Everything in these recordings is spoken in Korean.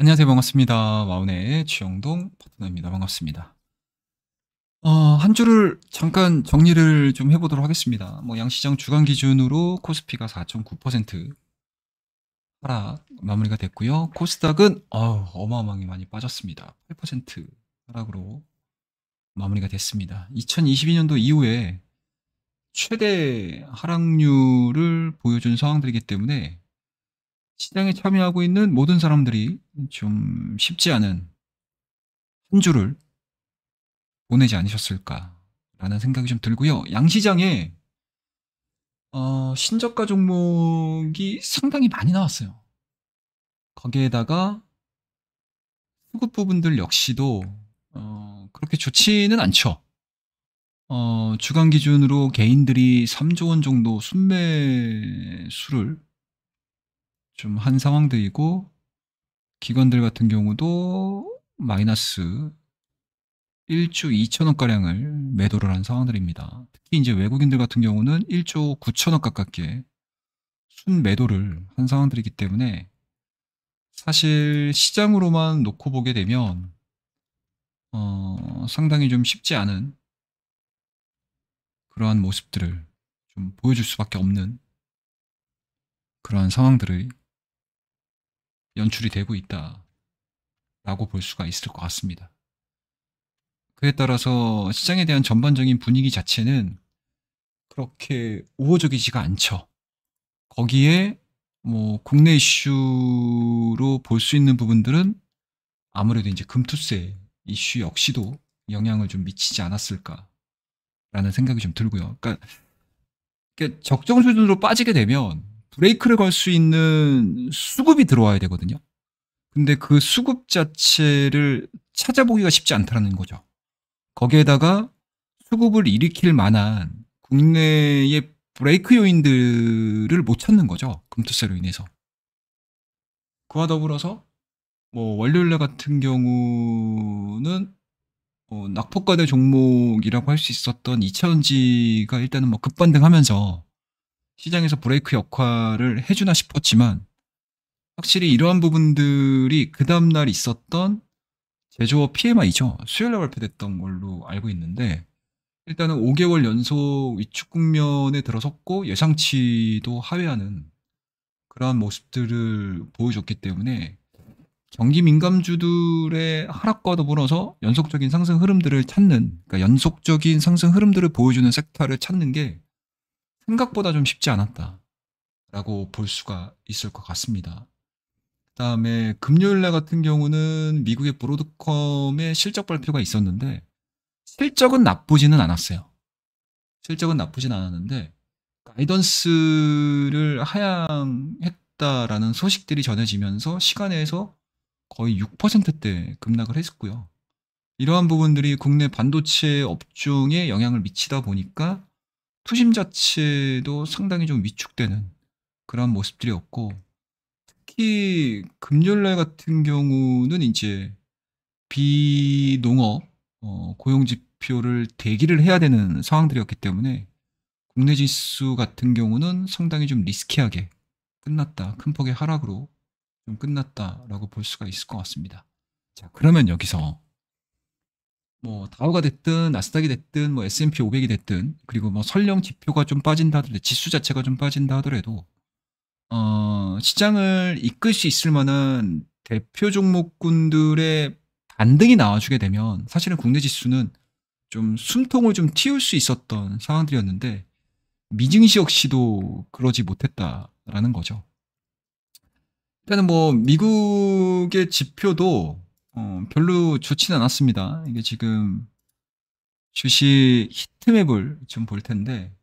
안녕하세요. 반갑습니다. 와운의 주영동 파트너입니다. 반갑습니다. 한 주를 잠깐 정리를 좀 해보도록 하겠습니다. 양시장 주간 기준으로 코스피가 4.9% 하락 마무리가 됐고요. 코스닥은 어마어마하게 많이 빠졌습니다. 8% 하락으로 마무리가 됐습니다. 2022년도 이후에 최대 하락률을 보여준 상황들이기 때문에 시장에 참여하고 있는 모든 사람들이 좀 쉽지 않은 한 주를 보내지 않으셨을까라는 생각이 좀 들고요. 양시장에 신저가 종목이 상당히 많이 나왔어요. 거기에다가 수급 부분들 역시도 그렇게 좋지는 않죠. 주간 기준으로 개인들이 3조 원 정도 순매수를 좀 한 상황들이고, 기관들 같은 경우도 마이너스 1조 2천억 가량을 매도를 한 상황들입니다. 특히 이제 외국인들 같은 경우는 1조 9천억 가깝게 순매도를 한 상황들이기 때문에, 사실 시장으로만 놓고 보게 되면 상당히 좀 쉽지 않은 그러한 모습들을 좀 보여줄 수밖에 없는 그러한 상황들이 연출이 되고 있다라고 볼 수가 있을 것 같습니다. 그에 따라서 시장에 대한 전반적인 분위기 자체는 그렇게 우호적이지가 않죠. 거기에 국내 이슈로 볼 수 있는 부분들은 아무래도 이제 금투세 이슈 역시도 영향을 좀 미치지 않았을까라는 생각이 좀 들고요. 그러니까 적정 수준으로 빠지게 되면 브레이크를 걸 수 있는 수급이 들어와야 되거든요. 근데 그 수급 자체를 찾아보기가 쉽지 않다는 거죠. 거기에다가 수급을 일으킬 만한 국내의 브레이크 요인들을 못 찾는 거죠. 금투세로 인해서. 그와 더불어서 월요일날 같은 경우는 낙폭과대 종목이라고 할 수 있었던 2차전지가 일단은 급반등하면서 시장에서 브레이크 역할을 해주나 싶었지만, 확실히 이러한 부분들이 그 다음날 있었던 제조업 PMI죠. 수요일날 발표됐던 걸로 알고 있는데, 일단은 5개월 연속 위축 국면에 들어섰고 예상치도 하회하는 그러한 모습들을 보여줬기 때문에, 경기 민감주들의 하락과 더불어서 연속적인 상승 흐름들을 찾는, 그러니까 연속적인 상승 흐름들을 보여주는 섹터를 찾는 게 생각보다 좀 쉽지 않았다라고 볼 수가 있을 것 같습니다. 그다음에 금요일날 같은 경우는 미국의 브로드컴의 실적 발표가 있었는데, 실적은 나쁘지는 않았어요. 실적은 나쁘진 않았는데 가이던스를 하향했다라는 소식들이 전해지면서 시간에서 거의 6%대 급락을 했었고요. 이러한 부분들이 국내 반도체 업종에 영향을 미치다 보니까 투심 자체도 상당히 좀 위축되는 그런 모습들이었고, 특히 금요일날 같은 경우는 이제 비농업 고용 지표를 대기를 해야 되는 상황들이었기 때문에 국내 지수 같은 경우는 상당히 좀 리스키하게 끝났다. 큰 폭의 하락으로 좀 끝났다라고 볼 수가 있을 것 같습니다. 자, 그러면 여기서 다우가 됐든 나스닥이 됐든 S&P 500이 됐든, 그리고 설령 지표가 좀 빠진다 하더라도, 지수 자체가 좀 빠진다 하더라도 시장을 이끌 수 있을 만한 대표 종목군들의 반등이 나와주게 되면 사실은 국내 지수는 좀 숨통을 좀 틔울 수 있었던 상황들이었는데, 미증시 역시도 그러지 못했다라는 거죠. 일단은 미국의 지표도 별로 좋지는 않았습니다. 이게 지금 주식 히트맵을 좀 볼 텐데,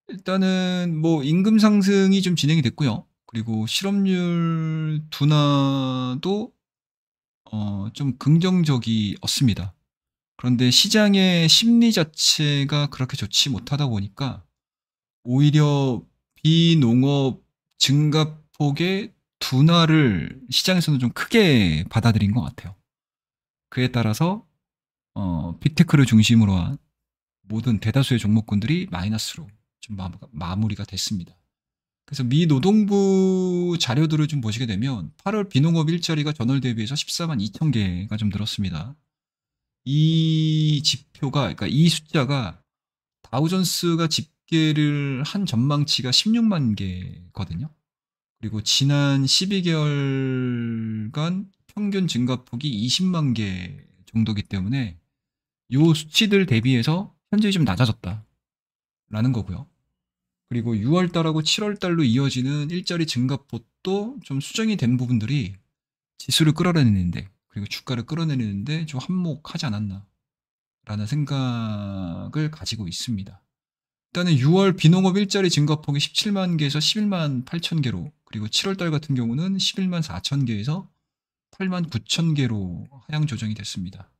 일단은 임금 상승이 좀 진행이 됐고요. 그리고 실업률 둔화도 좀 긍정적이었습니다. 그런데 시장의 심리 자체가 그렇게 좋지 못하다 보니까 오히려 비농업 증가폭의 둔화를 시장에서는 좀 크게 받아들인 것 같아요. 그에 따라서 빅테크를 중심으로 한 모든 대다수의 종목군들이 마이너스로 좀 마무리가 됐습니다. 그래서 미 노동부 자료들을 좀 보시게 되면 8월 비농업 일자리가 전월 대비해서 14만 2천 개가 좀 늘었습니다. 이 지표가, 그러니까 이 숫자가 다우존스가 집계를 한 전망치가 16만 개거든요. 그리고 지난 12개월간 평균 증가폭이 20만 개 정도기 때문에 요 수치들 대비해서 현저히 좀 낮아졌다라는 거고요. 그리고 6월 달하고 7월 달로 이어지는 일자리 증가폭도 좀 수정이 된 부분들이 지수를 끌어내리는데, 그리고 주가를 끌어내리는데 좀 한몫하지 않았나라는 생각을 가지고 있습니다. 일단은 6월 비농업 일자리 증가폭이 17만 개에서 11만 8천 개로, 그리고 7월 달 같은 경우는 11만 4천 개에서 8만 9천 개로 하향 조정이 됐습니다.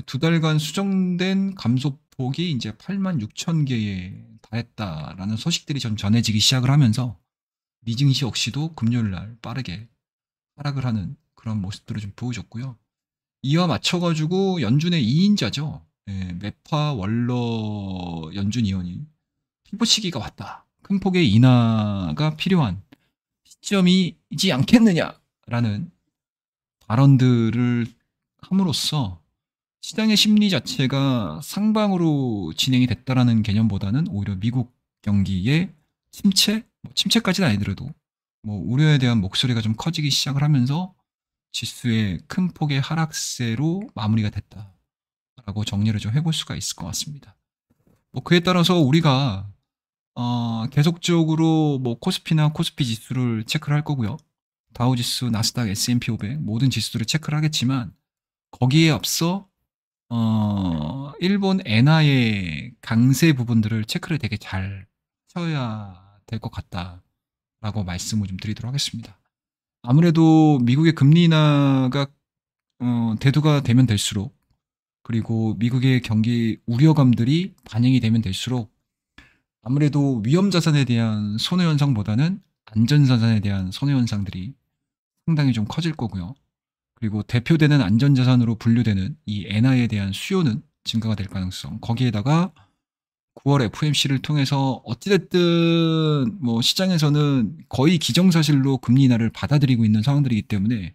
두 달간 수정된 감소폭이 이제 8만 6천 개에 달했다라는 소식들이 좀 전해지기 시작을 하면서 미증시 역시도 금요일 날 빠르게 하락을 하는 그런 모습들을 좀 보여줬고요. 이와 맞춰가지고 연준의 2인자죠. 매파 월러 연준 위원이 피부 시기가 왔다. 큰 폭의 인하가 필요한 시점이지 않겠느냐라는 발언들을 함으로써 시장의 심리 자체가 상방으로 진행이 됐다라는 개념보다는 오히려 미국 경기의 침체, 침체까지는 아니더라도 우려에 대한 목소리가 좀 커지기 시작을 하면서 지수의 큰 폭의 하락세로 마무리가 됐다라고 정리를 좀 해볼 수가 있을 것 같습니다. 그에 따라서 우리가 계속적으로 코스피나 코스피 지수를 체크를 할 거고요. 다우지수, 나스닥, S&P 500 모든 지수들을 체크를 하겠지만 거기에 앞서 일본 엔화의 강세 부분들을 체크를 되게 잘 하셔야 될 것 같다라고 말씀을 좀 드리도록 하겠습니다. 아무래도 미국의 금리 인하가 대두가 되면 될수록, 그리고 미국의 경기 우려감들이 반영이 되면 될수록 아무래도 위험 자산에 대한 손해 현상보다는 안전 자산에 대한 손해 현상들이 상당히 좀 커질 거고요. 그리고 대표되는 안전 자산으로 분류되는 이 엔화에 대한 수요는 증가가 될 가능성. 거기에다가 9월 FOMC를 통해서 어찌됐든 시장에서는 거의 기정사실로 금리 인하를 받아들이고 있는 상황들이기 때문에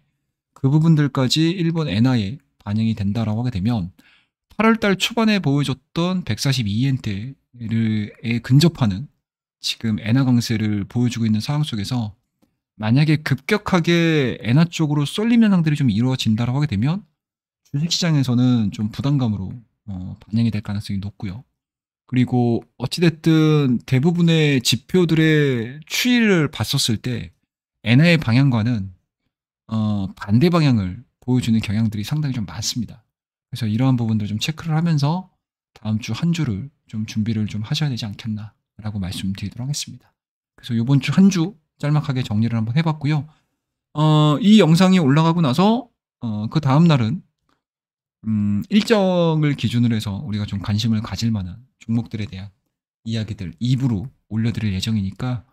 그 부분들까지 일본 엔화에 반영이 된다라고 하게 되면 8월달 초반에 보여줬던 142엔대에 근접하는 지금 엔화 강세를 보여주고 있는 상황 속에서 만약에 급격하게 엔화 쪽으로 쏠림 현상들이 좀 이루어진다라고 하게 되면 주식시장에서는 좀 부담감으로 반영이 될 가능성이 높고요. 그리고 어찌됐든 대부분의 지표들의 추이를 봤었을 때 엔화의 방향과는 반대 방향을 보여주는 경향들이 상당히 좀 많습니다. 그래서 이러한 부분들 좀 체크를 하면서 다음 주 한 주를 좀 준비를 좀 하셔야 되지 않겠나라고 말씀드리도록 하겠습니다. 그래서 이번 주 한 주 짤막하게 정리를 한번 해봤고요. 이 영상이 올라가고 나서 그 다음 날은 일정을 기준으로 해서 우리가 좀 관심을 가질 만한 종목들에 대한 이야기들 2부로 올려드릴 예정이니까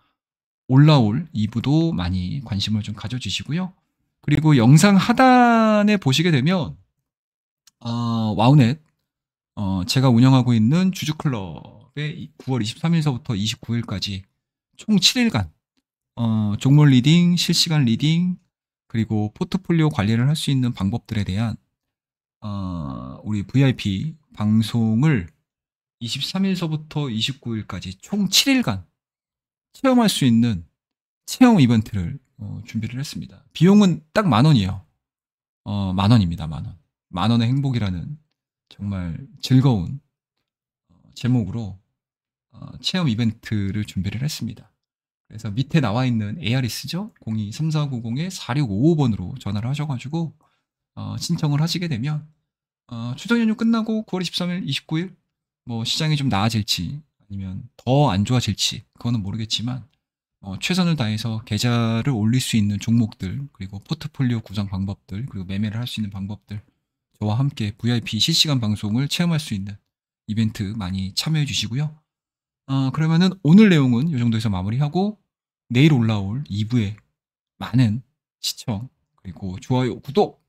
올라올 2부도 많이 관심을 좀 가져주시고요. 그리고 영상 하단에 보시게 되면 와우넷 제가 운영하고 있는 주주클럽의 9월 23일서부터 29일까지 총 7일간 종목 리딩, 실시간 리딩, 그리고 포트폴리오 관리를 할 수 있는 방법들에 대한 우리 VIP 방송을 23일서부터 29일까지 총 7일간 체험할 수 있는 체험 이벤트를 준비를 했습니다. 비용은 딱 10,000원이에요. 10,000원입니다. 10,000원. 10,000원의 행복이라는 정말 즐거운 제목으로 체험 이벤트를 준비를 했습니다. 그래서 밑에 나와 있는 ARS죠? 02-3490-4655번으로 전화를 하셔가지고 신청을 하시게 되면 추석 연휴 끝나고 9월 23일, 29일 시장이 좀 나아질지 아니면 더 안 좋아질지 그거는 모르겠지만 최선을 다해서 계좌를 올릴 수 있는 종목들, 그리고 포트폴리오 구성 방법들, 그리고 매매를 할 수 있는 방법들, 저와 함께 VIP 실시간 방송을 체험할 수 있는 이벤트 많이 참여해 주시고요. 그러면은 오늘 내용은 이 정도에서 마무리하고 내일 올라올 2부에 많은 시청, 그리고 좋아요, 구독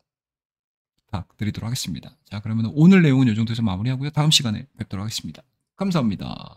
부탁드리도록 하겠습니다. 자, 그러면 오늘 내용은 이 정도에서 마무리하고요. 다음 시간에 뵙도록 하겠습니다. 감사합니다.